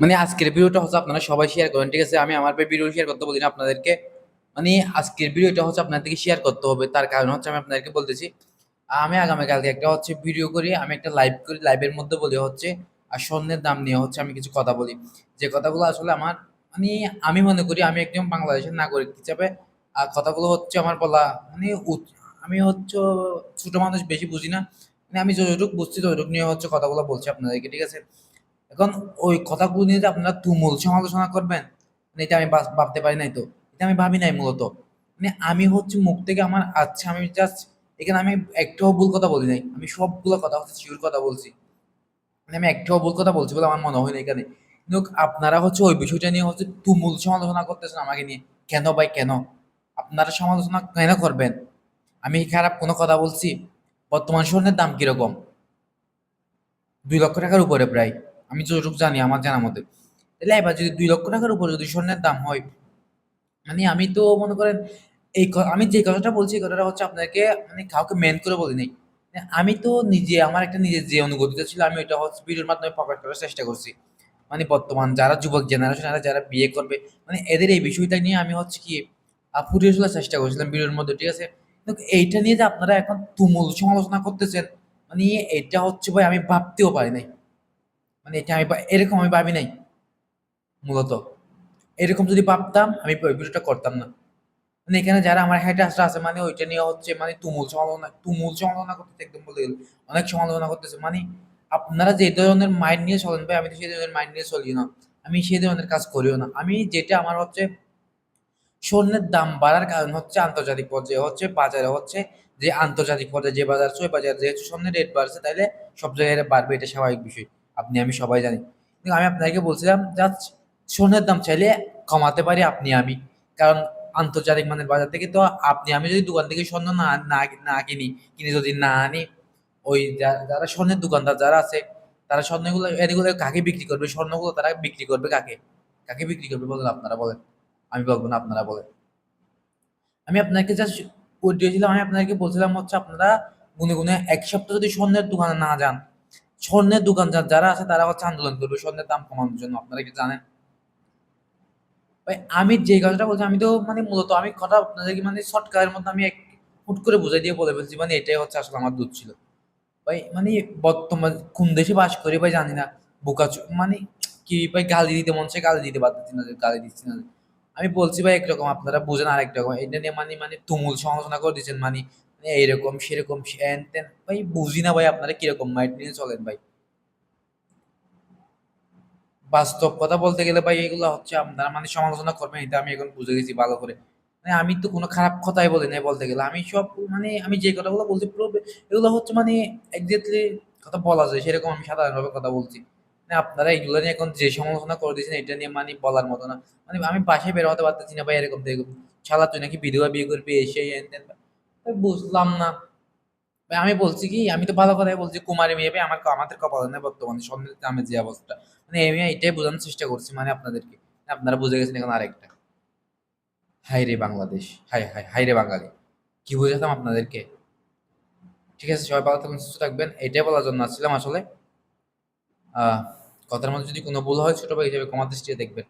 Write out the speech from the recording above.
মানে আজকের ভিডিওটা হচ্ছে আপনারা সবাই শেয়ার করেন, ঠিক আছে? আমি আমার ভিডিও শেয়ার করতে বলি না আপনাদেরকে। মানে আজকের ভিডিওটা হচ্ছে আপনাদেরকে শেয়ার করতে হবে, তার কারণ হচ্ছে আমি আপনাদেরকে বলতেছি। আমি আগামীকালকে একটা হচ্ছে ভিডিও করি, আমি একটা লাইভ করি, লাইভের মধ্যে বলি হচ্ছে আর স্বর্ণের দাম নিয়ে হচ্ছে আমি কিছু কথা বলি, যে কথাগুলো আসলে আমার মানে আমি মনে করি আমি একজন বাংলাদেশের নাগরিক হিসাবে আর কথাগুলো হচ্ছে আমার বলা মানে আমি হচ্ছে ছোট মানুষ, বেশি বুঝি না। মানে আমি যতটুকু বুঝছি ততটুকু নিয়ে হচ্ছে কথাগুলো বলছি আপনাদেরকে, ঠিক আছে? এখন ওই কথাগুলো নিয়ে যে আপনারা তুমুল সমালোচনা করবেন, মানে এটা আমি ভাবতে পারি নাই তো। এটা আমি ভাবি নাই মূলত। মানে আমি হচ্ছে মুখ থেকে আমার আচ্ছা, আমি জাস্ট এখানে আমি একটাও ভুল কথা বলি নাই, আমি সবগুলো কথা হচ্ছে শিওর কথা বলছি। মানে আমি একটাও ভুল কথা বলছি বলে আমার মনে হয় না এখানে। কিন্তু আপনারা হচ্ছে ওই বিষয়টা নিয়ে হচ্ছে তুমুল সমালোচনা করতেছেন আমাকে নিয়ে। কেন ভাই, কেন আপনারা সমালোচনা কেন করবেন? আমি খারাপ কোনো কথা বলছি? বর্তমান স্বর্ণের দাম কিরকম? 2 লক্ষ টাকার উপরে প্রায়, আমি যতটুকু জানি আমার জানা মতে। তাহলে এবার যদি 2 লক্ষ টাকার উপরে যদি স্বর্ণের দাম হয়, মানে আমি তো মনে করেন আমি যে কথাটা বলছি এই কথাটা হচ্ছে আপনাকে মানে কাউকে মেন করে বলি নাই। মানে আমি তো নিজে আমার একটা নিজের যে অনুভূতিটা ছিল আমি ওইটা হচ্ছে ভিডিওর মাধ্যমে প্রকাশ করার চেষ্টা করছি। মানে বর্তমান যারা যুবক জেনারেশন আছে যারা বিয়ে করবে, মানে এদের এই বিষয়টা নিয়ে আমি হচ্ছে কি ফুটিয়ে তোলার চেষ্টা করছিলাম ভিডিওর মধ্যে, ঠিক আছে? কিন্তু এইটা নিয়ে যে আপনারা এখন তুমুল সমালোচনা করতেছেন, মানে এটা হচ্ছে ভাই আমি ভাবতেও পারি নাই। মানে এটা আমি এরকম আমি ভাবি নাই মূলত। এরকম যদি ভাবতাম আমি ওই ভিডিওটা করতাম না। মানে এখানে যারা আমার হ্যাটার্সরা আছে মানে ওইটা নিয়ে হচ্ছে মানে তুমুল সমালোচনা করতেছে, একদম বলতে গেলে অনেক সমালোচনা করতেছে। মানে আপনারা যে ধরনের মাইন্ড নিয়ে চলেন ভাই, আমি তো সেই ধরনের মাইন্ড নিয়ে চলিও না, আমি সেই ধরনের কাজ করিও না। আমি যেটা আমার হচ্ছে স্বর্ণের দাম বাড়ার কারণ হচ্ছে আন্তর্জাতিক পর্যায়ে হচ্ছে বাজারে হচ্ছে যে আন্তর্জাতিক পর্যায়ে যে বাজার আছে ওই বাজারে যেহেতু স্বর্ণের রেট বাড়ছে তাইলে সব জায়গায় বাড়বে, এটা স্বাভাবিক বিষয়। আপনি আমি সবাই জানি। কিন্তু আমি আপনাকে বলছিলাম জাস্ট স্বর্ণের দাম চাইলে কমাতে পারি আপনি আমি। কারণ আন্তর্জাতিক মানের বাজার থেকে তো আপনি আমি যদি দোকান থেকে স্বর্ণ না না না কিনি, কিনে যদি না আনি, ওই যারা স্বর্ণের দোকানদার যারা আছে তারা স্বর্ণগুলো এগুলো কাকে বিক্রি করবে? স্বর্ণগুলো তারা বিক্রি করবে কাকে? কাকে বিক্রি করবে বলেন? আপনারা বলেন। আমি বলবো না, আপনারা বলেন। আমি আপনাকে জাস্ট কোড দিয়েছিলাম, আমি আপনাকে বলছিলাম হচ্ছে আপনারা গুনে গুনে 1 সপ্তাহ যদি স্বর্ণের দোকানে না যান, স্বর্ণের দোকানদার যারা আছে তারা হচ্ছে আন্দোলন করবে স্বর্ণের দাম কমানোর জন্য। আপনারা কি জানেন? ভাই আমি যে কথাটা বলছি আমি তো মানে মূলত আমি কথা আপনাদেরকে মানে শর্টকাটের মধ্যে আমি হুট করে বুঝাই দিয়ে বলে ফেলছি, মানে এটাই হচ্ছে আসলে আমার দুধ ছিল। ভাই মানে বর্তমান কোন দেশে বাস করি ভাই জানি না। মানে কি ভাই, গালি দিতে মন চায় গালি দিতে পারতেছি না, গালি দিচ্ছি না। আমি বলছি ভাই একরকম, আপনারা বুঝেন আরেক রকম। এটা নিয়ে মানে মানে তুমুল সমালোচনা করে দিচ্ছেন, মানে মানে এইরকম সেরকম হ্যান ত্যান। ভাই বুঝি না ভাই আপনারা কিরকম মাইন্ড নিয়ে চলেন ভাই। বাস্তব কথা বলতে গেলে ভাই এগুলো হচ্ছে আপনারা মানে সমালোচনা করবেন, এটা আমি এখন বুঝে গেছি ভালো করে। মানে আমি তো কোনো খারাপ কথাই বলি নাই বলতে গেলে, আমি সব মানে আমি যে কথাগুলো বলছি পুরো এগুলো হচ্ছে মানে এক্সাক্টলি কথা বলা যায় সেরকম আমি সাধারণভাবে কথা বলছি। মানে আপনারা এগুলো নিয়ে এখন যে সমালোচনা করে দিয়েছেন এটা নিয়ে মানে বলার মতো না। মানে আমি বাসায় বের হতে পারতেছি না ভাই, এরকম দেখুন শালা তুই নাকি বিধবা বিয়ে করবি সেই হেন তেন। ভাই বুঝলাম না ভাই। আমি বলছি কি আমি তো ভালো কথাই বলছি, কুমারী মেয়ে ভাই আমার আমাদের কপালে নেই বর্তমানে স্বর্ণের দামের যে অবস্থা। মানে আমি এটাই বোঝানোর চেষ্টা করছি মানে আপনাদেরকে। আপনারা বুঝে গেছেন এখন আরেকটা। হাই রে বাংলাদেশ, হাই হাই হাই রে বাঙালি, কি বুঝাতাম আপনাদেরকে? ঠিক আছে, সবাই ভালো থাকবেন, সুস্থ থাকবেন, এটাই বলার জন্য আসছিলাম আসলে। কথার মধ্যে যদি কোনো ভুল হয় ছোট ভাই হিসেবে ক্ষমা দৃষ্টিতে দেখবেন।